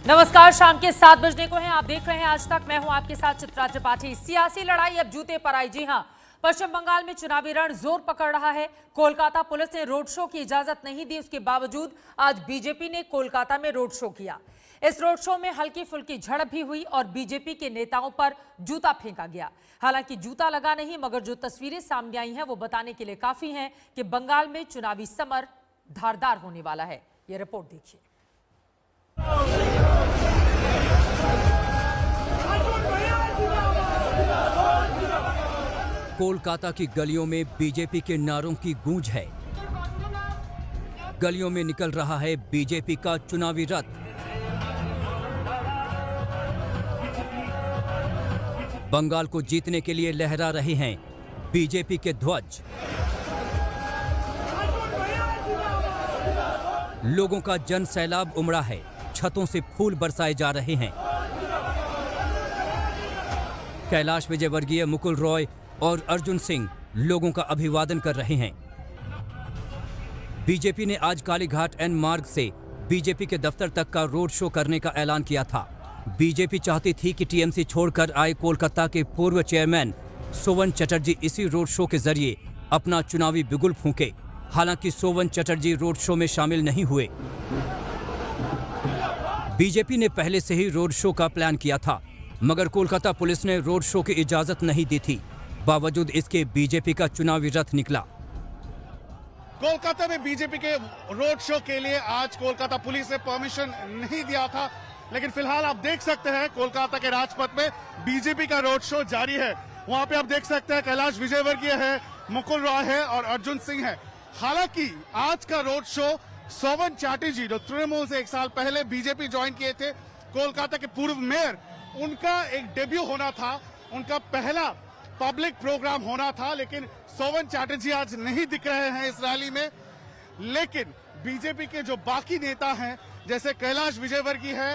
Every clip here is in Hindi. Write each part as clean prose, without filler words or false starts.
नमस्कार, शाम के 7 बजने को हैं। आप देख रहे हैं आज तक। मैं हूं आपके साथ चित्रा त्रिपाठी। सियासी लड़ाई अब जूते पर आई। जी हां, पश्चिम बंगाल में चुनावी रण जोर पकड़ रहा है। कोलकाता पुलिस ने रोड शो की इजाजत नहीं दी, उसके बावजूद आज बीजेपी ने कोलकाता में रोड शो किया। इस रोड शो में हल्की फुल्की झड़प भी हुई और बीजेपी के नेताओं पर जूता फेंका गया। हालांकि जूता लगा नहीं, मगर जो तस्वीरें सामने आई हैं वो बताने के लिए काफी हैं कि बंगाल में चुनावी समर धारदार होने वाला है। यह रिपोर्ट देखिए। कोलकाता की गलियों में बीजेपी के नारों की गूंज है। गलियों में निकल रहा है बीजेपी का चुनावी रथ। बंगाल को जीतने के लिए लहरा रहे हैं बीजेपी के ध्वज। लोगों का जन सैलाब उमड़ा है। छतों से फूल बरसाए जा रहे हैं। कैलाश विजयवर्गीय, मुकुल रॉय और अर्जुन सिंह लोगों का अभिवादन कर रहे हैं। बीजेपी ने आज कालीघाट एन मार्ग से बीजेपी के दफ्तर तक का रोड शो करने का ऐलान किया था। बीजेपी चाहती थी कि टीएमसी छोड़कर आए कोलकाता के पूर्व चेयरमैन सोवन चटर्जी इसी रोड शो के जरिए अपना चुनावी बिगुल फूंके। हालांकि सोवन चटर्जी रोड शो में शामिल नहीं हुए। बीजेपी ने पहले से ही रोड शो का प्लान किया था, मगर कोलकाता पुलिस ने रोड शो की इजाजत नहीं दी थी। बावजूद इसके बीजेपी का चुनावी रथ निकला। कोलकाता में बीजेपी के रोड शो के लिए आज कोलकाता पुलिस ने परमिशन नहीं दिया था, लेकिन फिलहाल आप देख सकते हैं कोलकाता के राजपथ में बीजेपी का रोड शो जारी है। वहां पे आप देख सकते हैं कैलाश विजयवर्गीय है, मुकुल रॉय है और अर्जुन सिंह है। हालांकि आज का रोड शो सोवन चैटर्जी, जो तृणमूल से 1 साल पहले बीजेपी ज्वाइन किए थे, कोलकाता के पूर्व मेयर, उनका एक डेब्यू होना था, उनका पहला पब्लिक प्रोग्राम होना था। लेकिन सोवन चैटर्जी आज नहीं दिख रहे हैं इस रैली में। लेकिन बीजेपी के जो बाकी नेता हैं, जैसे कैलाश विजयवर्गीय है,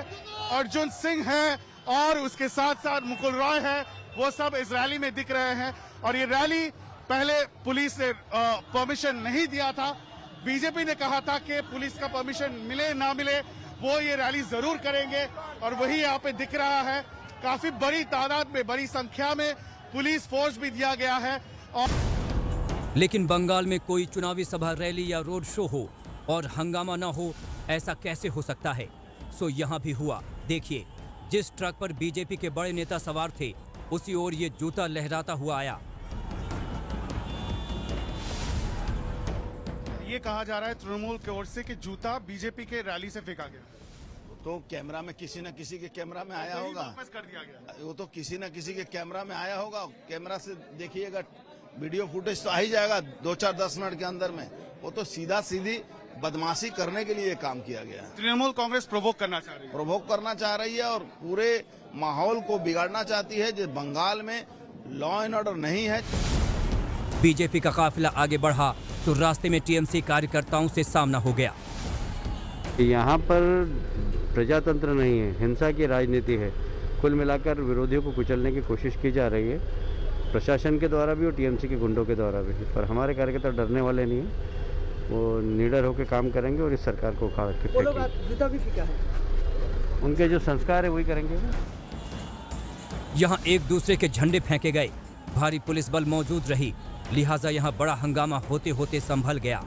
अर्जुन सिंह है और उसके साथ साथ मुकुल रॉय है, वो सब इस रैली में दिख रहे हैं। और ये रैली पहले पुलिस ने परमिशन नहीं दिया था। बीजेपी ने कहा था कि पुलिस का परमिशन मिले ना मिले वो ये रैली जरूर करेंगे, और वही यहाँ पे दिख रहा है। काफी बड़ी तादाद में, बड़ी संख्या में पुलिस फोर्स भी दिया गया है। लेकिन बंगाल में कोई चुनावी सभा, रैली या रोड शो हो और हंगामा ना हो, ऐसा कैसे हो सकता है? सो यहाँ भी हुआ। देखिए, जिस ट्रक पर बीजेपी के बड़े नेता सवार थे, उसी ओर ये जूता लहराता हुआ आया। ये कहा जा रहा है तृणमूल की ओर से कि जूता बीजेपी के रैली से फेंका गया, तो कैमरा में किसी न किसी के कैमरा में आया होगा। वापस कर दिया गया। वो तो किसी न किसी के कैमरा में आया होगा। कैमरा से देखिएगा, वीडियो फुटेज तो आ ही जाएगा 2-4-10 मिनट के अंदर में। वो तो सीधा सीधी बदमाशी करने के लिए काम किया गया है। तृणमूल कांग्रेस प्रोवोक करना चाह रही है, प्रोवोक करना चाह रही है और पूरे माहौल को बिगाड़ना चाहती है। जो बंगाल में लॉ एंड ऑर्डर नहीं है। बीजेपी का काफिला आगे बढ़ा तो रास्ते में टीएमसी कार्यकर्ताओं से सामना हो गया। यहाँ पर प्रजातंत्र नहीं है, हिंसा की राजनीति है। कुल मिलाकर विरोधियों को कुचलने की कोशिश की जा रही है, प्रशासन के द्वारा भी और टीएमसी के गुंडों के द्वारा भी। पर हमारे कार्यकर्ता डरने वाले नहीं हैं, वो निडर होकर काम करेंगे और इस सरकार को उखाड़ के फेंकेंगे। जूता भी फीका है। उनके जो संस्कार है वही करेंगे। यहाँ एक दूसरे के झंडे फेंके गए। भारी पुलिस बल मौजूद रही, लिहाजा यहाँ बड़ा हंगामा होते होते संभल गया।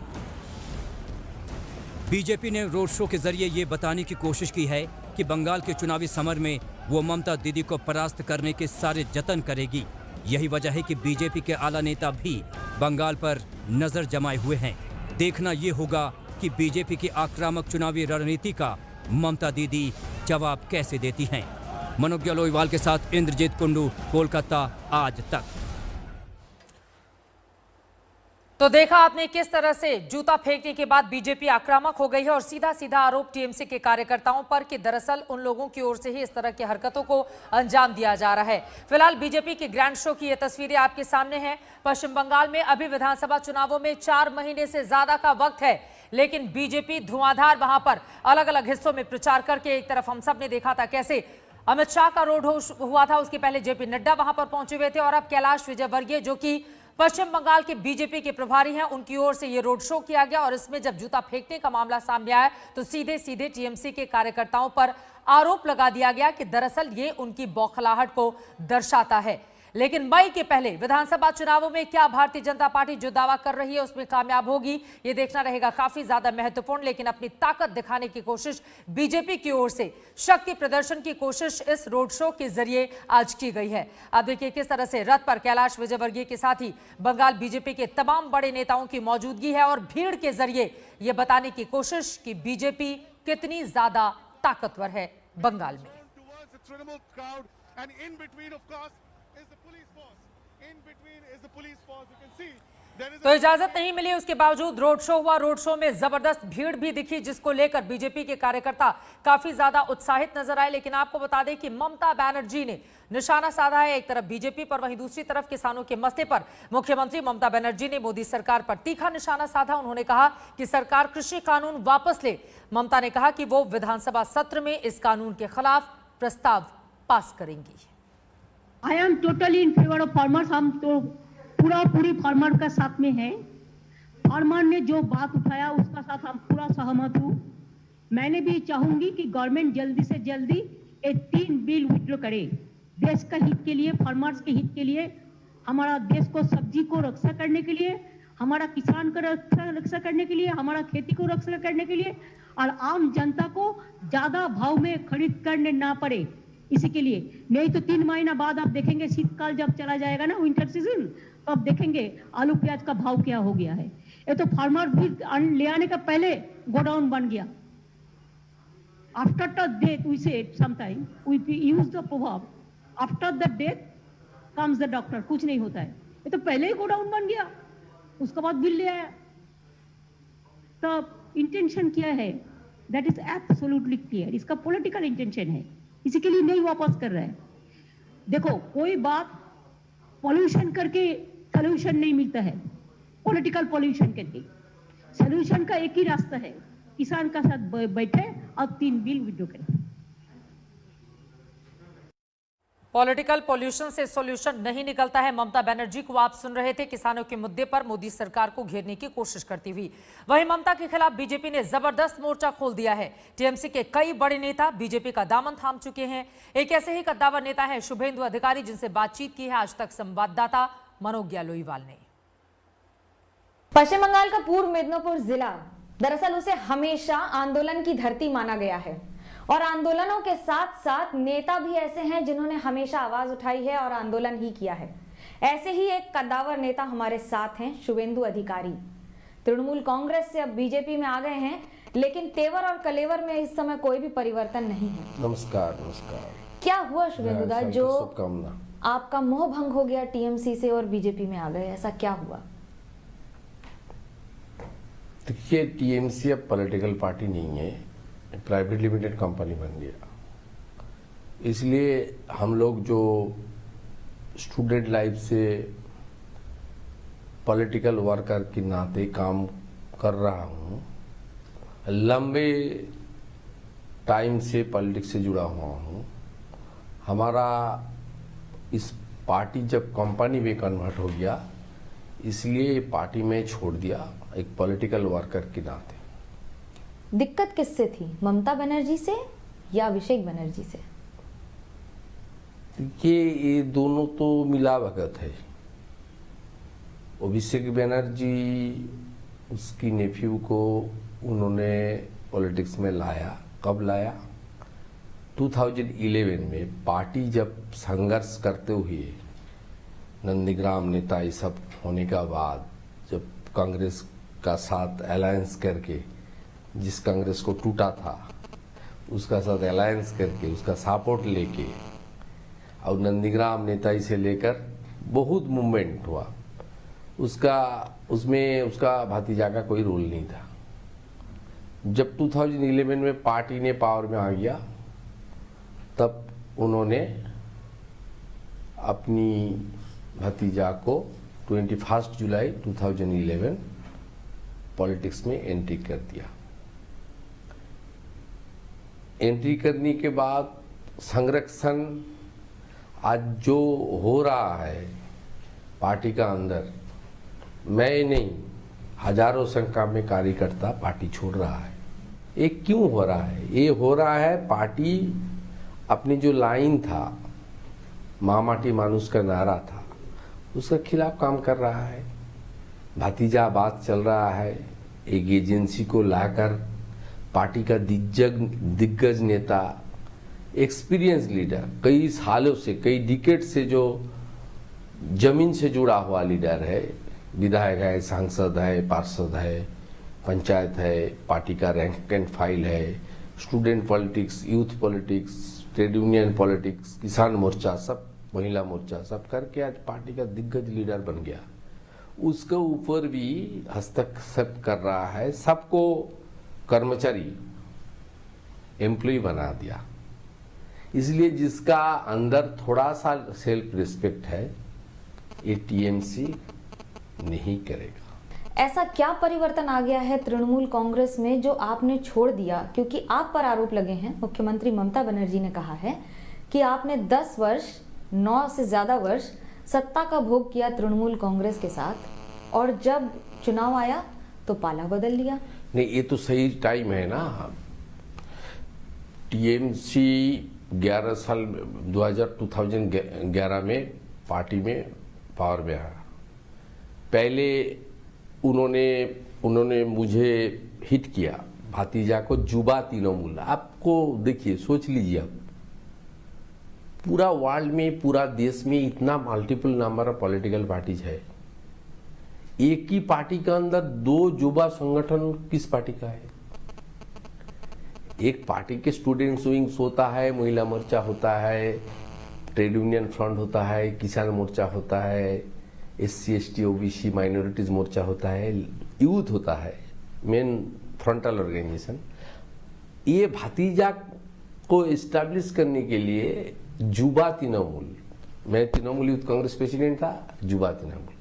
बीजेपी ने रोड शो के जरिए ये बताने की कोशिश की है कि बंगाल के चुनावी समर में वो ममता दीदी को परास्त करने के सारे जतन करेगी। यही वजह है कि बीजेपी के आला नेता भी बंगाल पर नजर जमाए हुए हैं। देखना ये होगा कि बीजेपी की आक्रामक चुनावी रणनीति का ममता दीदी जवाब कैसे देती हैं। मनोज्ञ लोईवाल के साथ इंद्रजीत कुंडू, कोलकाता आज तक। तो देखा आपने किस तरह से जूता फेंकने के बाद बीजेपी आक्रामक हो गई है और सीधा सीधा आरोप टीएमसी के कार्यकर्ताओं पर कि दरअसल उन लोगों की ओर से ही इस तरह की हरकतों को अंजाम दिया जा रहा है। फिलहाल बीजेपी के ग्रैंड शो की ये तस्वीरें आपके सामने हैं। पश्चिम बंगाल में अभी विधानसभा चुनावों में 4 महीने से ज्यादा का वक्त है, लेकिन बीजेपी धुआंधार वहां पर अलग अलग हिस्सों में प्रचार करके, एक तरफ हम सब ने देखा था कैसे अमित शाह का रोड हुआ था, उसके पहले जेपी नड्डा वहां पर पहुंचे हुए थे और अब कैलाश विजयवर्गीय जो कि पश्चिम बंगाल के बीजेपी के प्रभारी हैं, उनकी ओर से ये रोड शो किया गया और इसमें जब जूता फेंकने का मामला सामने आया तो सीधे सीधे टीएमसी के कार्यकर्ताओं पर आरोप लगा दिया गया कि दरअसल ये उनकी बौखलाहट को दर्शाता है। लेकिन मई के पहले विधानसभा चुनावों में क्या भारतीय जनता पार्टी जो दावा कर रही है उसमें कामयाब होगी, ये देखना रहेगा काफी ज्यादा महत्वपूर्ण। लेकिन अपनी ताकत दिखाने की कोशिश बीजेपी की ओर से शक्ति प्रदर्शन की कोशिश इस रोड शो के जरिए आज की गई है। अब देखिए किस तरह से रथ पर कैलाश विजयवर्गीय के साथ ही बंगाल बीजेपी के तमाम बड़े नेताओं की मौजूदगी है और भीड़ के जरिए यह बताने की कोशिश कि बीजेपी कितनी ज्यादा ताकतवर है बंगाल में। तो इजाजत नहीं मिली, उसके बावजूद रोड शो हुआ। रोड शो में जबरदस्त भीड़ भी दिखी, जिसको लेकर बीजेपी के कार्यकर्ता काफी ज्यादा उत्साहित नजर आए। लेकिन आपको बता दें कि ममता बनर्जी ने निशाना साधा है एक तरफ बीजेपी पर, वहीं दूसरी तरफ किसानों के मसले पर मुख्यमंत्री ममता बनर्जी ने मोदी सरकार पर तीखा निशाना साधा। उन्होंने कहा कि सरकार कृषि कानून वापस ले। ममता ने कहा कि वो विधानसभा सत्र में इस कानून के खिलाफ प्रस्ताव पास करेंगी। I am totally in favour of farmers. हम तो पूरी फार्मर का साथ में है। फार्मर ने जो बात उठाया उसका साथ हम पूरा सहमत हूँ। मैंने भी चाहूंगी कि गवर्नमेंट जल्दी से जल्दी ये 3 बिल विड्रॉ करे, देश का हित के लिए, फार्मर्स के हित के लिए, हमारा देश को सब्जी को रक्षा करने के लिए, हमारा किसान को रक्षा करने के लिए, हमारा खेती को रक्षा करने के लिए, और आम जनता को ज्यादा भाव में खरीद करने ना पड़े, इसी के लिए। नहीं तो 3 महीना बाद आप देखेंगे, शीतकाल जब चला जाएगा ना, विंटर सीजन, तो आप देखेंगे आलू प्याज का भाव क्या हो गया है। ये तो फार्मर भी ले आने का पहले गोडाउन बन गया। After the death we said sometime we use the proverb, after the death comes the doctor. कुछ नहीं होता है, ये तो पहले ही गोडाउन बन गया, उसके बाद बिल ले आया। तो इंटेंशन क्या है, दैट इज एब्सोल्युटली क्लियर। इसका पॉलिटिकल इंटेंशन है, इसी के लिए नहीं वापस कर रहा है। देखो, कोई बात पॉल्यूशन करके सोल्यूशन नहीं मिलता है, पॉलिटिकल पॉल्यूशन करके। सोल्यूशन का एक ही रास्ता है, किसान का साथ बैठे और 3 बिल विड्रॉ करें। पॉलिटिकल पॉल्यूशन से सॉल्यूशन नहीं निकलता है। ममता बनर्जी को आप सुन रहे थे किसानों के मुद्दे पर मोदी सरकार को घेरने की कोशिश करती हुई। वहीं ममता के खिलाफ बीजेपी ने जबरदस्त मोर्चा खोल दिया है। टीएमसी के कई बड़े नेता बीजेपी का दामन थाम चुके हैं। एक ऐसे ही कद्दावर नेता है शुभेंदु अधिकारी, जिनसे बातचीत की है आज तक संवाददाता मनोज्ञा लोईवाल ने। पश्चिम बंगाल का पूर्व मिदनापुर जिला दरअसल उसे हमेशा आंदोलन की धरती माना गया है और आंदोलनों के साथ साथ नेता भी ऐसे हैं जिन्होंने हमेशा आवाज उठाई है और आंदोलन ही किया है। ऐसे ही एक कद्दावर नेता हमारे साथ हैं, शुभेंदु अधिकारी। तृणमूल कांग्रेस से अब बीजेपी में आ गए हैं, लेकिन तेवर और कलेवर में इस समय कोई भी परिवर्तन नहीं है। नमस्कार। नमस्कार। क्या हुआ शुभेंदु दा, जो आपका मोह भंग हो गया टीएमसी से और बीजेपी में आ गए, ऐसा क्या हुआ? देखिए, टीएमसी अब पॉलिटिकल पार्टी नहीं है, प्राइवेट लिमिटेड कंपनी बन गया। इसलिए हम लोग जो स्टूडेंट लाइफ से पॉलिटिकल वर्कर के नाते काम कर रहा हूँ, लंबे टाइम से पॉलिटिक्स से जुड़ा हुआ हूँ। हमारा इस पार्टी जब कंपनी में कन्वर्ट हो गया, इसलिए ये पार्टी में छोड़ दिया एक पॉलिटिकल वर्कर के नाते। दिक्कत किससे थी, ममता बनर्जी से या अभिषेक बनर्जी से? ये दोनों तो मिलावट है। अभिषेक बनर्जी उसकी नेफ्यू को उन्होंने पॉलिटिक्स में लाया। कब लाया? 2011 में पार्टी जब संघर्ष करते हुए नंदीग्राम नेता ये सब होने का बाद, जब कांग्रेस का साथ अलायंस करके, जिस कांग्रेस को टूटा था उसका साथ अलायंस करके, उसका सपोर्ट लेके, और नंदीग्राम नेता से लेकर बहुत मूवमेंट हुआ। उसमें उसका भतीजा का कोई रोल नहीं था। जब 2011 में पार्टी ने पावर में आ गया, तब उन्होंने अपनी भतीजा को 21 जुलाई 2011 पॉलिटिक्स में एंट्री कर दिया। एंट्री करने के बाद संरक्षण आज जो हो रहा है पार्टी का अंदर, मैं नहीं, हजारों संख्या में कार्यकर्ता पार्टी छोड़ रहा है। ये क्यों हो रहा है? ये हो रहा है पार्टी अपनी जो लाइन था, माँ माटी मानुष का नारा था, उसके खिलाफ काम कर रहा है। भतीजाबाद चल रहा है। एक एजेंसी को लाकर पार्टी का दिग्गज नेता, एक्सपीरियंस लीडर, कई सालों से, कई डिकेड से जो जमीन से जुड़ा हुआ लीडर है, विधायक है, सांसद है, पार्षद है, पंचायत है, पार्टी का रैंक एंड फाइल है, student politics, youth politics, trade union politics, किसान मोर्चा, सब महिला मोर्चा, सब करके आज पार्टी का दिग्गज लीडर बन गया। उसके ऊपर भी हस्तक्षेप कर रहा है, सबको कर्मचारी, एम्प्लॉय बना दिया। इसलिए जिसका अंदर थोड़ा सा सेल्फ रिस्पेक्ट है, ये टीएमसी नहीं करेगा। ऐसा क्या परिवर्तन आ गया है तृणमूल कांग्रेस में जो आपने छोड़ दिया? क्योंकि आप पर आरोप लगे हैं, मुख्यमंत्री ममता बनर्जी ने कहा है कि आपने 10 वर्ष, 9 से ज्यादा वर्ष सत्ता का भोग किया तृणमूल कांग्रेस के साथ, और जब चुनाव आया तो पाला बदल लिया। नहीं, ये तो सही टाइम है ना। टीएमसी 11 साल 2011 में पार्टी में पावर में आया। पहले उन्होंने मुझे हिट किया, भतीजा को जुबा तृणमूल। आपको देखिए, सोच लीजिए, आप पूरा वर्ल्ड में, पूरा देश में इतना multiple number of political parties है, एक ही पार्टी के अंदर 2 जुबा संगठन किस पार्टी का है? एक पार्टी के स्टूडेंट्स विंग्स होता है, महिला मोर्चा होता है, ट्रेड यूनियन फ्रंट होता है, किसान मोर्चा होता है, SC ST OBC माइनॉरिटीज मोर्चा होता है, यूथ होता है, मेन फ्रंटल ऑर्गेनाइजेशन। ये भतीजा को एस्टैब्लिश करने के लिए जुबा तृणमूल, मैं तृणमूल यूथ कांग्रेस प्रेसिडेंट था, जुबा तृणमूल।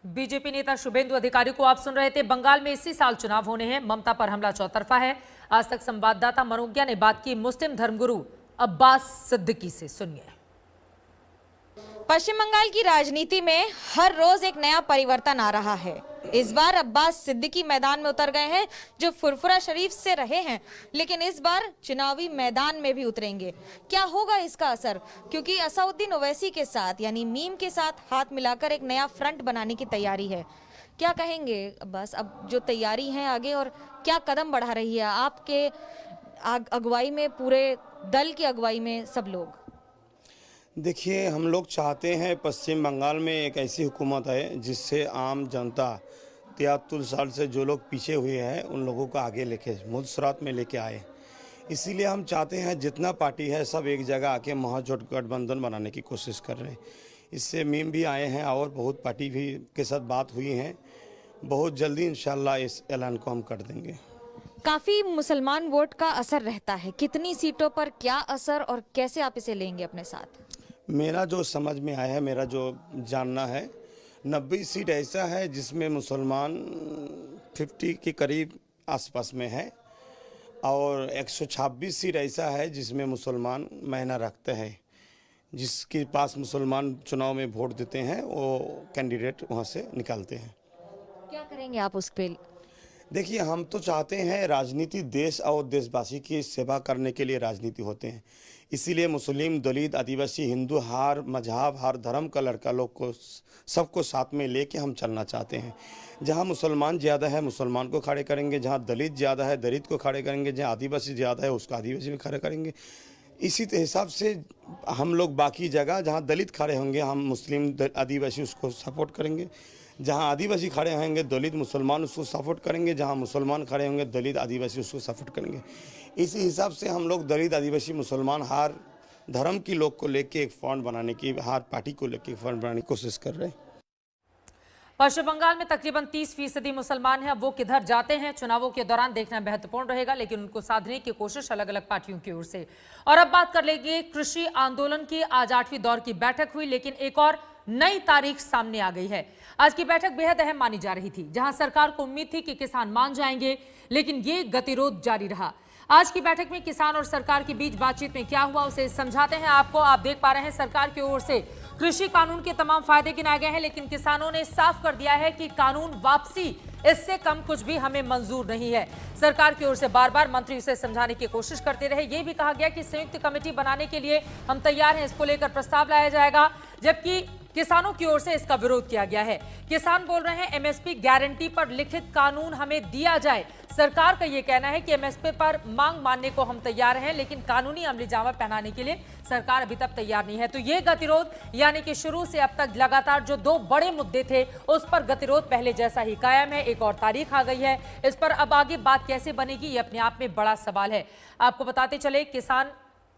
बीजेपी नेता शुभेंदु अधिकारी को आप सुन रहे थे। बंगाल में इसी साल चुनाव होने हैं, ममता पर हमला चौतरफा है। आज तक संवाददाता मनोज्ञा ने बात की मुस्लिम धर्मगुरु अब्बास सिद्दीकी से, सुनिए। पश्चिम बंगाल की राजनीति में हर रोज एक नया परिवर्तन आ रहा है। इस बार अब्बास सिद्दीकी मैदान में उतर गए हैं, जो फुरफुरा शरीफ से रहे हैं, लेकिन इस बार चुनावी मैदान में भी उतरेंगे। क्या होगा इसका असर? क्योंकि असउद्दीन ओवैसी के साथ, यानी मीम के साथ हाथ मिलाकर एक नया फ्रंट बनाने की तैयारी है। क्या कहेंगे अब्बास, अब जो तैयारी है आगे, और क्या कदम बढ़ा रही है आपके अगुवाई में, पूरे दल की अगुवाई में सब लोग? देखिए, हम लोग चाहते हैं पश्चिम बंगाल में एक ऐसी हुकूमत है जिससे आम जनता 73 साल से जो लोग पीछे हुए हैं उन लोगों को आगे लेके मुद्सरात में लेके आए। इसीलिए हम चाहते हैं जितना पार्टी है सब एक जगह आके महाजोट गठबंधन बनाने की कोशिश कर रहे हैं। इससे मीम भी आए हैं और बहुत पार्टी भी के साथ बात हुई है। बहुत जल्दी इंशाल्लाह इस ऐलान को हम कर देंगे। काफी मुसलमान वोट का असर रहता है, कितनी सीटों पर क्या असर, और कैसे आप इसे लेंगे अपने साथ? मेरा जो समझ में आया है, मेरा जो जानना है, 90 सीट ऐसा है जिसमें मुसलमान 50 के करीब आसपास में है, और 126 सीट ऐसा है जिसमें मुसलमान मायना रखते हैं। जिसके पास मुसलमान चुनाव में वोट देते हैं वो कैंडिडेट वहाँ से निकालते हैं। क्या करेंगे आप उस पे? देखिए, हम तो चाहते हैं राजनीति देश और देशवासी की सेवा करने के लिए राजनीति होते हैं। इसीलिए मुस्लिम, दलित, आदिवासी, हिंदू, हर मजहब, हर धर्म का लड़का लोग को सबको साथ में लेके हम चलना चाहते हैं। जहां मुसलमान ज़्यादा है मुसलमान को खड़े करेंगे, जहां दलित ज़्यादा है दलित को खड़े करेंगे, जहां आदिवासी ज़्यादा है उसको आदिवासी में खड़े करेंगे। इसी हिसाब से हम लोग बाकी जगह जहां दलित खड़े होंगे हम मुस्लिम आदिवासी उसको सपोर्ट करेंगे, जहां आदिवासी खड़े होंगे दलित मुसलमान उसको सपोर्ट करेंगे, जहां मुसलमान खड़े होंगे दलित आदिवासी उसको सपोर्ट करेंगे। इसी हिसाब से हम लोग दलित आदिवासी मुसलमान हर धर्म की लोग को लेके एक फ्रंट बनाने की, हर पार्टी को लेके फ्रंट बनाने की कोशिश कर रहे हैं। पश्चिम बंगाल में तकरीबन 30% मुसलमान हैं। अब वो किधर जाते हैं चुनावों के दौरान देखना महत्वपूर्ण रहेगा, लेकिन उनको साधने की कोशिश अलग अलग पार्टियों की ओर से। और अब बात कर लेंगे कृषि आंदोलन की। आज 8वीं दौर की बैठक हुई, लेकिन एक और नई तारीख सामने आ गई है। आज की बैठक बेहद अहम मानी जा रही थी, जहां सरकार को उम्मीद थी कि किसान मान जाएंगे, लेकिन ये गतिरोध जारी रहा। आज की बैठक में किसान और सरकार के बीच बातचीत में क्या हुआ उसे समझाते हैं आपको। आप देख पा रहे हैं सरकार की ओर से कृषि कानून के तमाम फायदे गिनाए गए हैं, लेकिन किसानों ने साफ कर दिया है कि कानून वापसी इससे कम कुछ भी हमें मंजूर नहीं है। सरकार की ओर से बार बार मंत्री उसे समझाने की कोशिश करते रहे। यह भी कहा गया कि संयुक्त कमेटी बनाने के लिए हम तैयार हैं, इसको लेकर प्रस्ताव लाया जाएगा, जबकि किसानों की ओर से इसका विरोध किया गया है। किसान बोल रहे हैं एमएसपी गारंटी पर लिखित कानून हमें दिया जाए। सरकार का यह कहना है कि एमएसपी पर मांग मानने को हम तैयार हैं, लेकिन कानूनी अमली जामा पहनाने के लिए सरकार अभी तक तैयार नहीं है। तो ये गतिरोध यानी कि शुरू से अब तक लगातार जो दो बड़े मुद्दे थे उस पर गतिरोध पहले जैसा ही कायम है। एक और तारीख आ गई है, इस पर अब आगे बात कैसे बनेगी ये अपने आप में बड़ा सवाल है। आपको बताते चले, किसान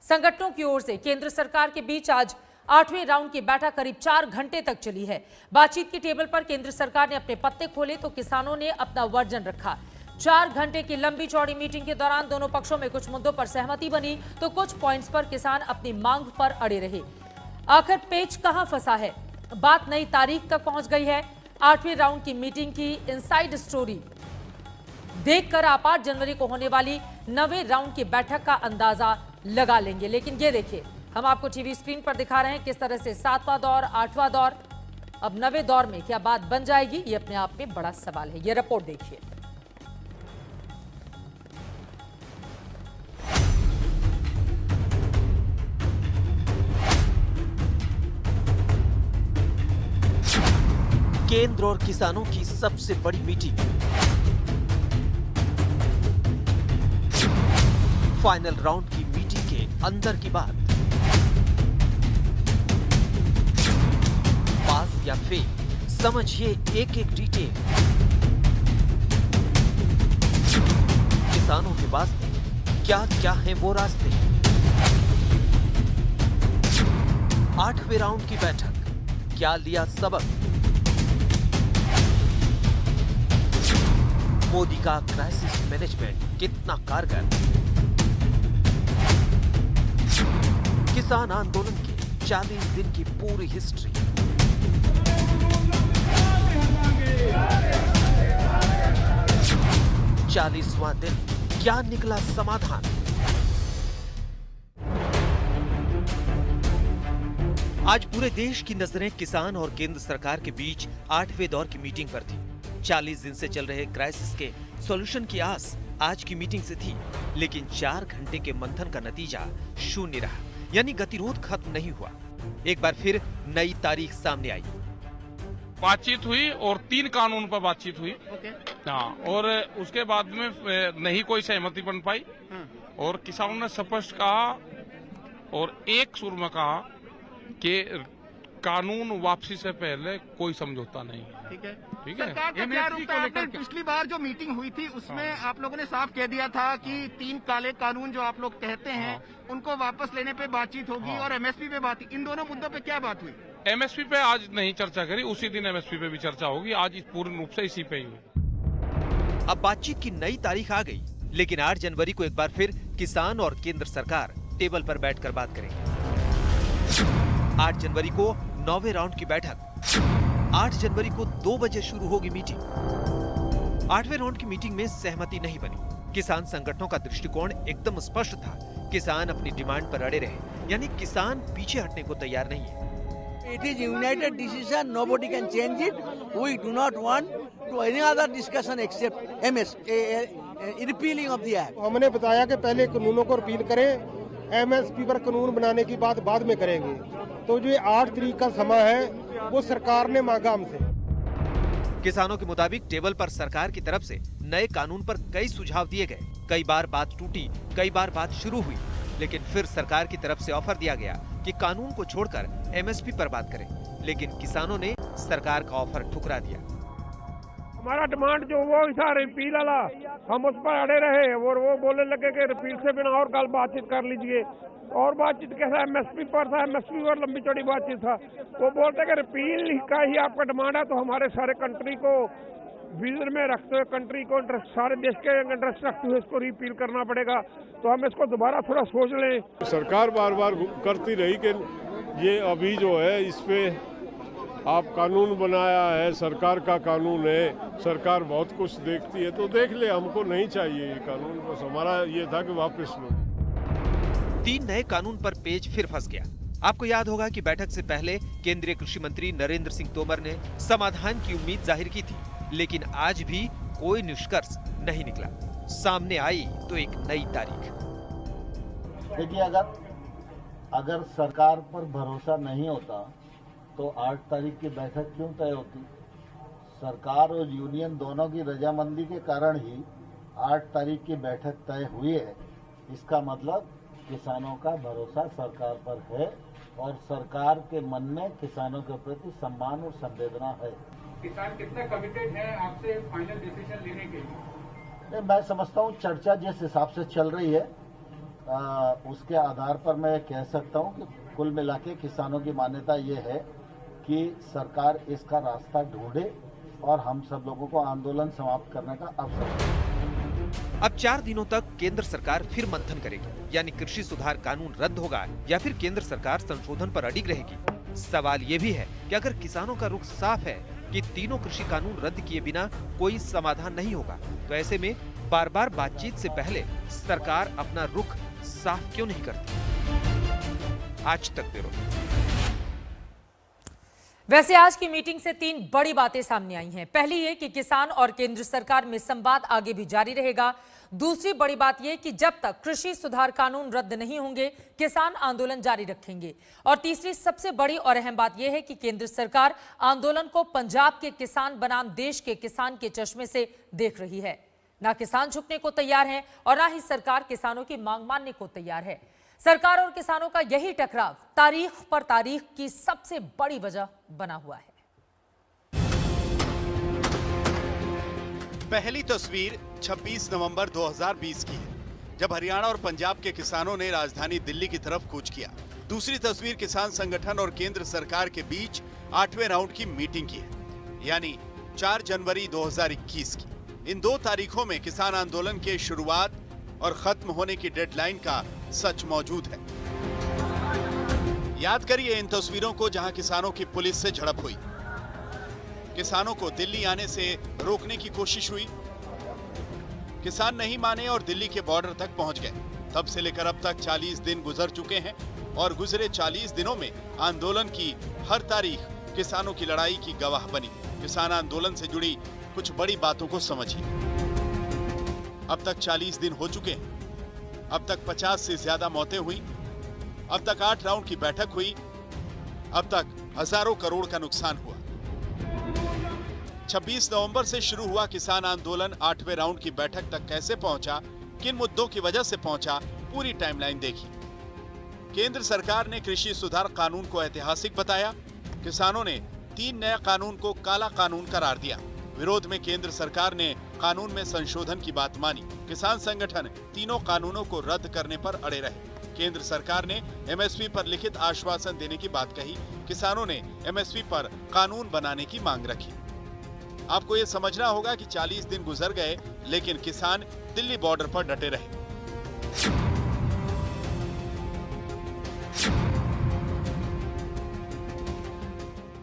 संगठनों की ओर से केंद्र सरकार के बीच आज 8वें राउंड की बैठक करीब 4 घंटे तक चली है। बातचीत की टेबल पर केंद्र सरकार ने अपने पत्ते खोले तो किसानों ने अपना वर्जन रखा। 4 घंटे की लंबी चौड़ी मीटिंग के दौरान दोनों पक्षों में कुछ मुद्दों पर सहमति बनी तो कुछ पॉइंट्स पर किसान अपनी मांग पर अड़े रहे। आखिर पेच कहां फंसा है? बात नई तारीख तक पहुंच गई है। 8वें राउंड की मीटिंग की इनसाइड स्टोरी देखकर आप 8 जनवरी को होने वाली 9वें राउंड की बैठक का अंदाजा लगा लेंगे। लेकिन ये देखिए, हम आपको टीवी स्क्रीन पर दिखा रहे हैं किस तरह से 7वां दौर, 8वां दौर, अब 9वें दौर में क्या बात बन जाएगी, ये अपने आप में बड़ा सवाल है। ये रिपोर्ट देखिए। केंद्र और किसानों की सबसे बड़ी मीटिंग, फाइनल राउंड की मीटिंग के अंदर की बात, पास या फेल, समझिए एक एक डिटेल। किसानों के वास्ते क्या क्या है वो रास्ते। 8वें राउंड की बैठक, क्या लिया सबक? मोदी का क्राइसिस मैनेजमेंट कितना कारगर? किसान आंदोलन के 40 दिन की पूरी हिस्ट्री, 40वां दिन, क्या निकला समाधान? आज पूरे देश की नजरें किसान और केंद्र सरकार के बीच 8वें दौर की मीटिंग पर थी। 40 दिन से चल रहे क्राइसिस के सॉल्यूशन की आस आज की मीटिंग से थी, लेकिन 4 घंटे के मंथन का नतीजा शून्य रहा, यानी गतिरोध खत्म नहीं हुआ। एक बार फिर नई तारीख सामने आई। बातचीत हुई और 3 कानून पर बातचीत हुई। हाँ, और उसके बाद में नहीं कोई सहमति बन पाई और किसानों ने स्पष्ट कहा और एक सुर में कहा कि कानून वापसी से पहले कोई समझौता नहीं है। ठीक है, ठीक है। सरकार का क्या रुख है? पिछली बार जो मीटिंग हुई थी उसमें आप लोगों ने साफ कह दिया था कि 3 काले कानून जो आप लोग कहते हैं उनको वापस लेने पे बातचीत होगी और एमएसपी पे बात। इन दोनों मुद्दों पे क्या बात हुई? एमएसपी पे आज नहीं चर्चा करी, उसी दिन एमएसपी पे भी चर्चा होगी। आज पूर्ण रूप से इसी पे ही हुई। अब बातचीत की नई तारीख आ गई, लेकिन 8 जनवरी को एक बार फिर किसान और केंद्र सरकार टेबल पर बैठकर बात करेंगे। 8 जनवरी को 9वें राउंड की बैठक, 8 जनवरी को 2 बजे शुरू होगी मीटिंग। 8वें राउंड की मीटिंग में सहमति नहीं बनी। किसान संगठनों का दृष्टिकोण एकदम स्पष्ट था, किसान अपनी डिमांड पर अड़े रहे, यानी किसान पीछे हटने को तैयार नहीं है। It is united decision, nobody can change it. We do not want to any other discussion except repealing of the act. हमने बताया कि पहले कानूनों को रिपील करें, एमएसपी पर कानून बनाने की बात बाद में करेंगे। तो जो 8 तारीख का समय है वो सरकार ने मांगा हमसे। किसानों के मुताबिक टेबल पर सरकार की तरफ से नए कानून पर कई सुझाव दिए गए। कई बार बात टूटी, कई बार बात शुरू हुई, लेकिन फिर सरकार की तरफ से ऑफर दिया गया कि कानून को छोड़कर एमएसपी पर बात करें, लेकिन किसानों ने सरकार का ऑफर ठुकरा दिया। हमारा डिमांड जो वो था रिपील वाला, हम उस पर अड़े रहे और वो बोलने लगे कि रिपील से बिना और कल बातचीत कर लीजिए। और बातचीत कैसा एमएसपी पर था, एमएसपी पर लंबी चौड़ी बातचीत था। वो बोलते कि रिपील का ही आपका डिमांड है, तो हमारे सारे कंट्री को विजन में रखते हुए, कंट्री को सारे देश के इंटरेस्ट रखते हुए इसको रिपील करना पड़ेगा। तो हम इसको दोबारा थोड़ा सोच लें। सरकार बार बार करती रही कि ये अभी जो है इस पे आप कानून बनाया है, सरकार का कानून है, सरकार बहुत कुछ देखती है, तो देख ले, हमको नहीं चाहिए ये कानून। बस हमारा ये था कि वापस लो। 3 नए कानून पर पेज फिर फंस गया। आपको याद होगा कि बैठक से पहले केंद्रीय कृषि मंत्री नरेंद्र सिंह तोमर ने समाधान की उम्मीद जाहिर की थी, लेकिन आज भी कोई निष्कर्ष नहीं निकला। सामने आई तो एक नई तारीख। देखिए, अगर सरकार पर भरोसा नहीं होता तो 8 तारीख की बैठक क्यों तय होती? सरकार और यूनियन दोनों की रजामंदी के कारण ही 8 तारीख की बैठक तय हुई है। इसका मतलब किसानों का भरोसा सरकार पर है और सरकार के मन में किसानों के प्रति सम्मान और संवेदना है। किसान कितने कमिटेड है आपसे फाइनल डिसीजन लेने के लिए? मैं समझता हूँ चर्चा जिस हिसाब से चल रही है उसके आधार पर मैं कह सकता हूँ कि कुल मिला के किसानों की मान्यता ये है कि सरकार इसका रास्ता ढूंढे और हम सब लोगों को आंदोलन समाप्त करने का अवसर दें। अब 4 दिनों तक केंद्र सरकार फिर मंथन करेगी, यानी कृषि सुधार कानून रद्द होगा या फिर केंद्र सरकार संशोधन पर अडिग रहेगी। सवाल ये भी है कि अगर किसानों का रुख साफ है कि तीनों कृषि कानून रद्द किए बिना कोई समाधान नहीं होगा, तो ऐसे में बार बार बातचीत से पहले सरकार अपना रुख साफ क्यों नहीं करती? आज तक ब्यूरो। वैसे आज की मीटिंग से 3 बड़ी बातें सामने आई हैं। पहली ये कि किसान और केंद्र सरकार में संवाद आगे भी जारी रहेगा। दूसरी बड़ी बात यह कि जब तक कृषि सुधार कानून रद्द नहीं होंगे, किसान आंदोलन जारी रखेंगे। और तीसरी सबसे बड़ी और अहम बात यह है कि केंद्र सरकार आंदोलन को पंजाब के किसान बनाम देश के किसान के चश्मे से देख रही है। ना किसान झुकने को तैयार है और ना ही सरकार किसानों की मांग मानने को तैयार है। सरकार और किसानों का यही टकराव तारीख पर तारीख की सबसे बड़ी वजह बना हुआ है। पहली तस्वीर 26 नवंबर 2020 की है, जब हरियाणा और पंजाब के किसानों ने राजधानी दिल्ली की तरफ कूच किया। दूसरी तस्वीर किसान संगठन और केंद्र सरकार के बीच 8वें राउंड की मीटिंग की है, यानी 4 जनवरी 2021 की। इन 2 तारीखों में किसान आंदोलन के शुरुआत और खत्म होने की डेडलाइन का सच मौजूद है। याद करिए इन तस्वीरों को, जहां किसानों की पुलिस से झड़प हुई, किसानों को दिल्ली आने से रोकने की कोशिश हुई। किसान नहीं माने और दिल्ली के बॉर्डर तक पहुंच गए। तब से लेकर अब तक 40 दिन गुजर चुके हैं और गुजरे 40 दिनों में आंदोलन की हर तारीख किसानों की लड़ाई की गवाह बनी। किसान आंदोलन से जुड़ी कुछ बड़ी बातों को समझिए। अब तक 40 दिन हो चुके हैं। अब तक 50 से ज्यादा मौतें हुई। अब तक 8 राउंड की बैठक हुई। अब तक हजारों करोड़ का नुकसान हुआ। 26 नवंबर से शुरू हुआ किसान आंदोलन 8वें राउंड की बैठक तक कैसे पहुंचा, किन मुद्दों की वजह से पहुंचा, पूरी टाइमलाइन देखी। केंद्र सरकार ने कृषि सुधार कानून को ऐतिहासिक बताया। किसानों ने 3 नए कानून को काला कानून करार दिया। विरोध में केंद्र सरकार ने कानून में संशोधन की बात मानी। किसान संगठन तीनों कानूनों को रद्द करने पर अड़े रहे। केंद्र सरकार ने एमएसपी पर लिखित आश्वासन देने की बात कही। किसानों ने एमएसपी पर कानून बनाने की मांग रखी। आपको ये समझना होगा कि 40 दिन गुजर गए, लेकिन किसान दिल्ली बॉर्डर पर डटे रहे।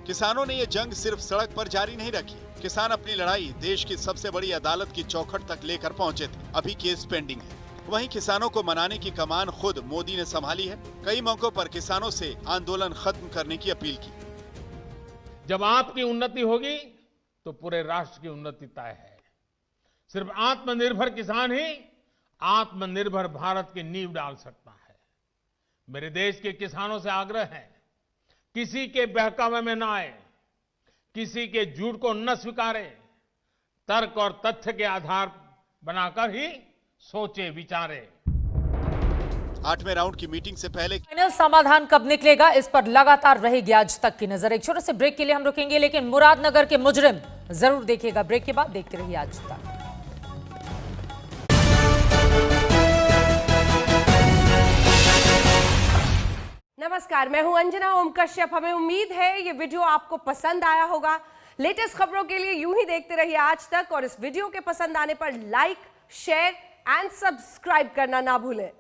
किसानों ने ये जंग सिर्फ सड़क पर जारी नहीं रखी। किसान अपनी लड़ाई देश की सबसे बड़ी अदालत की चौखट तक लेकर पहुंचे थे। अभी केस पेंडिंग है। वहीं किसानों को मनाने की कमान खुद मोदी ने संभाली है। कई मौकों पर किसानों से आंदोलन खत्म करने की अपील की। जब आपकी उन्नति होगी तो पूरे राष्ट्र की उन्नति तय है। सिर्फ आत्मनिर्भर किसान ही आत्मनिर्भर भारत की नींव डाल सकता है। मेरे देश के किसानों से आग्रह है, किसी के बहकावे में न आए, किसी के झूठ को न स्वीकारे, तर्क और तथ्य के आधार बनाकर ही सोचे विचारे। 8वें राउंड की मीटिंग से पहले फाइनल समाधान कब निकलेगा, इस पर लगातार रहेगी आज तक की नजर। एक छोटे से ब्रेक के लिए हम रुकेंगे, लेकिन मुरादनगर के मुजरिम जरूर देखिएगा। ब्रेक के बाद देखते रहिए आज तक। नमस्कार, मैं हूं अंजना ओम कश्यप। हमें उम्मीद है ये वीडियो आपको पसंद आया होगा। लेटेस्ट खबरों के लिए यूं ही देखते रहिए आज तक, और इस वीडियो के पसंद आने पर लाइक, शेयर एंड सब्सक्राइब करना ना भूलें।